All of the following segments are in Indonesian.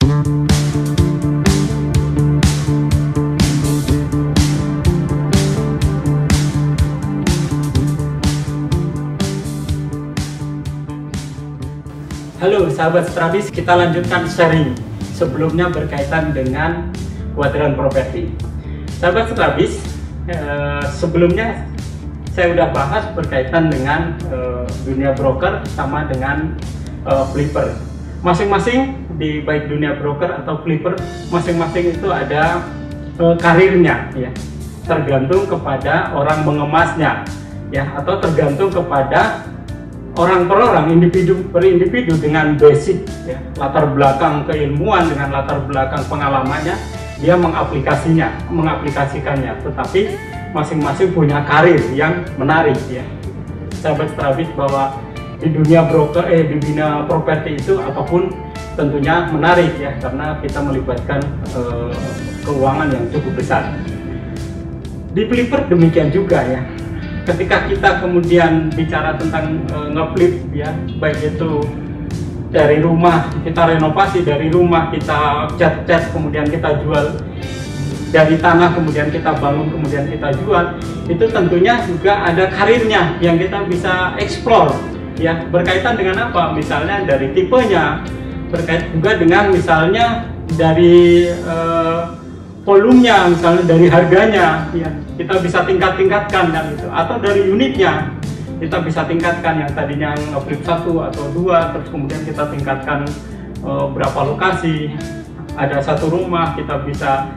Halo sahabat Strabis, kita lanjutkan sharing sebelumnya berkaitan dengan kuadran properti. Sahabat Strabis, sebelumnya saya sudah bahas berkaitan dengan dunia broker sama dengan flipper. Masing-masing di baik dunia broker atau flipper, masing-masing itu ada karirnya, ya. Tergantung kepada orang mengemasnya, ya, atau tergantung kepada orang per orang, individu per individu dengan basic, ya, latar belakang keilmuan dengan latar belakang pengalamannya, dia mengaplikasikannya. Tetapi masing-masing punya karir yang menarik, ya. Sahabat Strabis, bahwa di dunia broker, di dunia properti itu apapun tentunya menarik, ya, karena kita melibatkan keuangan yang cukup besar. Di flipper demikian juga, ya. Ketika kita kemudian bicara tentang ngeflip, ya, baik itu dari rumah kita renovasi, dari rumah kita cat kemudian kita jual, dari tanah kemudian kita bangun kemudian kita jual, itu tentunya juga ada karirnya yang kita bisa explore, ya, berkaitan dengan apa? Misalnya dari tipenya, berkait juga dengan misalnya dari volumenya, misalnya dari harganya, ya, kita bisa tingkatkan kan itu, atau dari unitnya kita bisa tingkatkan, yang tadinya ngeflip 1 atau 2, terus kemudian kita tingkatkan berapa lokasi, ada satu rumah kita bisa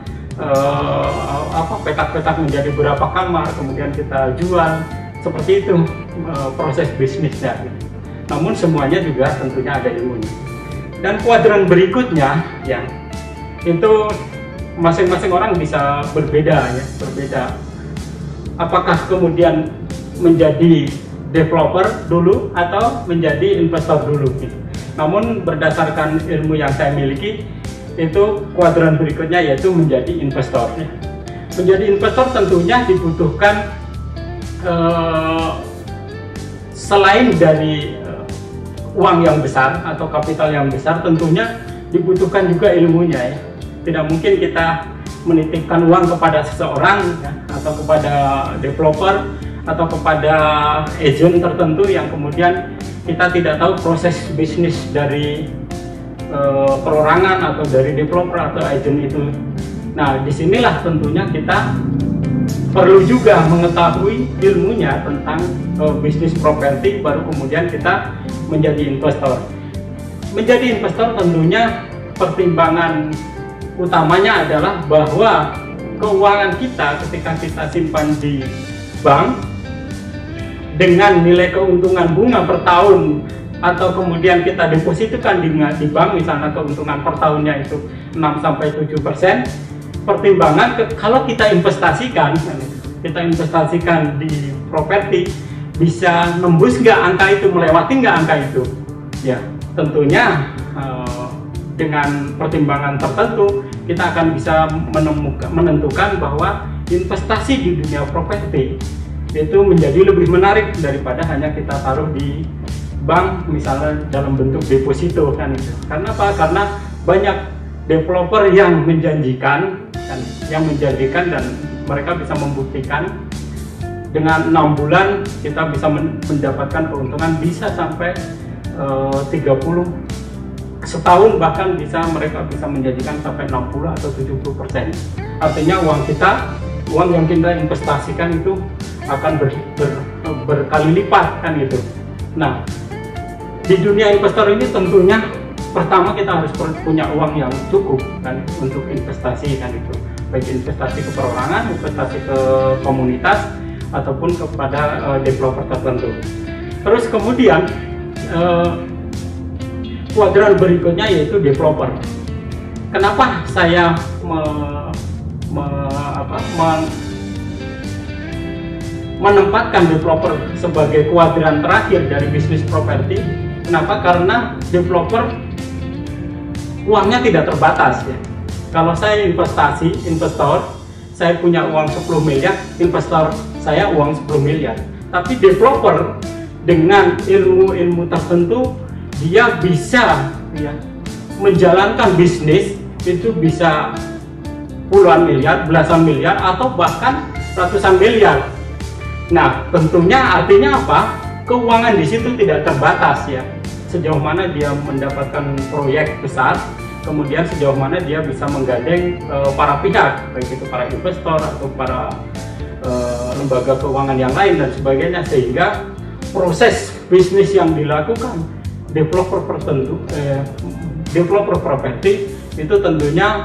petak-petak menjadi berapa kamar, kemudian kita jual, seperti itu proses bisnisnya. Namun semuanya juga tentunya ada ilmunya. Dan kuadran berikutnya, ya, itu masing-masing orang bisa berbeda, ya, berbeda. Apakah kemudian menjadi developer dulu atau menjadi investor dulu, gitu. Namun berdasarkan ilmu yang saya miliki, itu kuadran berikutnya yaitu menjadi investor, ya. Menjadi investor tentunya dibutuhkan selain dari uang yang besar atau kapital yang besar, tentunya dibutuhkan juga ilmunya, ya. Tidak mungkin kita menitipkan uang kepada seseorang, ya, atau kepada developer atau kepada agent tertentu yang kemudian kita tidak tahu proses bisnis dari perorangan atau dari developer atau agent itu. Nah, disinilah tentunya kita perlu juga mengetahui ilmunya tentang bisnis properti, baru kemudian kita menjadi investor. Menjadi investor tentunya pertimbangan utamanya adalah bahwa keuangan kita ketika kita simpan di bank dengan nilai keuntungan bunga per tahun, atau kemudian kita depositkan di bank, misalnya keuntungan per tahunnya itu 6-7%, pertimbangan kalau kita investasikan di properti, bisa nembus nggak angka itu, melewati nggak angka itu, ya. Tentunya dengan pertimbangan tertentu kita akan bisa menentukan bahwa investasi di dunia properti itu menjadi lebih menarik daripada hanya kita taruh di bank, misalnya dalam bentuk deposito, kan itu. Karena apa? Karena banyak developer yang menjanjikan dan mereka bisa membuktikan dengan 6 bulan kita bisa mendapatkan keuntungan bisa sampai 30, setahun bahkan mereka bisa menjanjikan sampai 60 atau 70%. Artinya uang yang kita investasikan itu akan berkali lipat, kan gitu. Nah, di dunia investor ini tentunya pertama kita harus punya uang yang cukup, kan, untuk investasi, kan itu. Baik investasi ke perorangan, investasi ke komunitas, ataupun kepada developer tertentu. Terus kemudian kuadran berikutnya yaitu developer. Kenapa saya menempatkan developer sebagai kuadran terakhir dari bisnis properti? Kenapa? Karena developer uangnya tidak terbatas, ya. Kalau saya investor, saya punya uang 10 miliar, investor saya uang 10 miliar. Tapi developer dengan ilmu-ilmu tertentu, dia bisa, ya, menjalankan bisnis itu bisa puluhan miliar, belasan miliar, atau bahkan ratusan miliar. Nah, tentunya artinya apa? Keuangan di situ tidak terbatas ya. Sejauh mana dia mendapatkan proyek besar, kemudian sejauh mana dia bisa menggandeng para pihak, baik itu para investor atau para lembaga keuangan yang lain dan sebagainya, sehingga proses bisnis yang dilakukan developer properti itu tentunya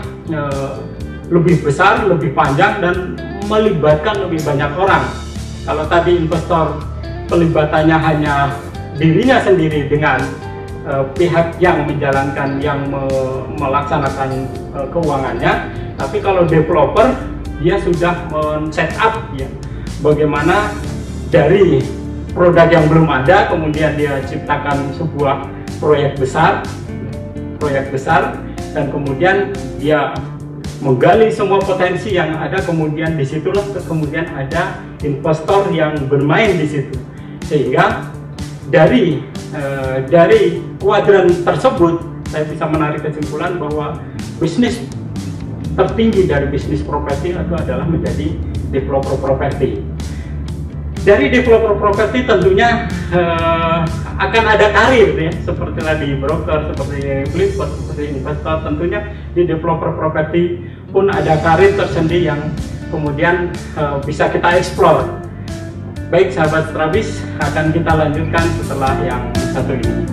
lebih besar, lebih panjang, dan melibatkan lebih banyak orang. Kalau tadi investor pelibatannya hanya dirinya sendiri dengan pihak yang menjalankan, yang melaksanakan keuangannya, tapi kalau developer dia sudah men-set up ya, bagaimana dari produk yang belum ada kemudian dia ciptakan sebuah proyek besar, dan kemudian dia menggali semua potensi yang ada, kemudian disitulah kemudian ada investor yang bermain di situ, sehingga dari kuadran tersebut saya bisa menarik kesimpulan bahwa bisnis tertinggi dari bisnis properti itu adalah menjadi developer properti. Dari developer properti tentunya akan ada karir ya, seperti tadi broker, seperti flipper, seperti investor. Tentunya di developer properti pun ada karir tersendiri yang kemudian bisa kita eksplor. Baik sahabat Strabis, akan kita lanjutkan setelah yang satu ini.